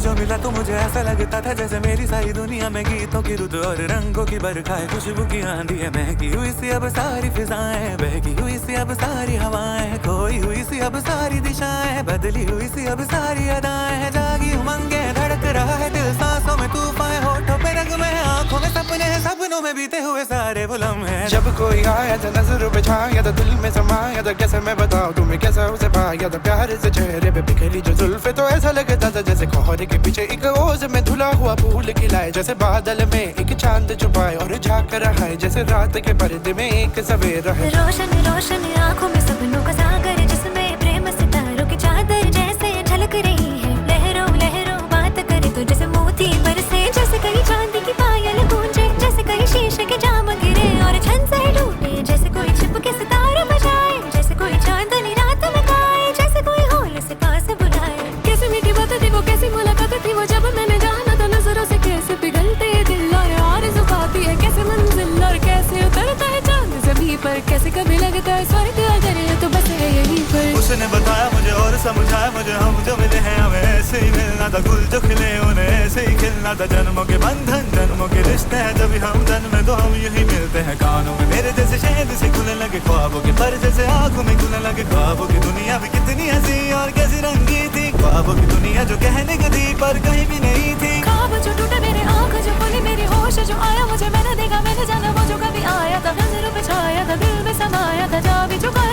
जो मिला तो मुझे ऐसा लगता था जैसे मेरी सारी दुनिया में गीतों की रुत और रंगों की बरखा है, खुशबू की आंधी है, महकी हुई सी अब सारी फिजाएं, बहकी हुई सी अब सारी हवाएं, खोई हुई सी अब सारी दिशाएं, बदली हुई सी अब सारी अदाएं, जागी उमंगे धड़क रहा है दिल, सांसों में तूफान, होठों पे रग में, आंखों में सपने हैं, सपनों में बीते हुए सारे वो लम्हे। जब कोई आया था नजरों पे छाया था, दिल में समाया था, कैसे मैं बताऊं तुम्हें कैसा उसे पाया था, प्यार से चेहरे पे बिखरी जो जुल्फे तो ऐसा लगता था जैसे कोहरे के पीछे एक ओस में धुला हुआ फूल खिलाए, जैसे बादल में एक चांद छुपाए और झांक रहा है जैसे रात के पर्दे में एक सवेरा है। रोशन रोशन आंखों में सपनों का सागर, जिसमें प्रेम सितारों की चादर जैसे झलक रही है, लहरों लहरों बात करे तो जैसे मोती बरसे, जैसे कहीं चांदी की पायल गूंजे, जैसे कहीं शीशे के जाम गिरे और छन से टूटे, जैसे कोई छिप के सितारे बजाए, जैसे कोई चांदनी रात में गाए, जैसे कोई होल से पास बुलाए। कैसी मीठी बात थी वो, कैसी मुलाकात थी वो, जब मैंने जाना था नजरों से कैसे पिघलते दिल और आरज़ू खाती है कैसे मंजिल, और कैसे उतरता है चांद ज़मीं पर, कैसे कभी लगता है स्वर्ग अगर है तो बस है यहीं पर। उसने बताया मुझे और समझाया मुझे, हम जो मिले हैं हमें ऐसे ही मिलना था, गुल जो खिले उन्हें ऐसे ही खिलना था, जन्मों के बंधन जन्मों के रिश्ते हैं, जब हम जन्म में तो हम यही मिलते हैं, कानों में मेरे जैसे शहद से खुलने लगे ख्वाबों के पर, जैसे आंखों में खुलने लगे ख्वाबों की दुनिया भी कितनी हंसी और कैसी रंगी थी, ख्वाबों की दुनिया जो कहने की थी पर कहीं भी नहीं थी। ख्वाब जो टूटे मेरे, आँख जो खुली मेरी, होश जो आया मुझे, मैंने देखा मैंने जाना वो जो कभी आया था, नजरों पे छाया था, दिल में समाया था, जा भी चुका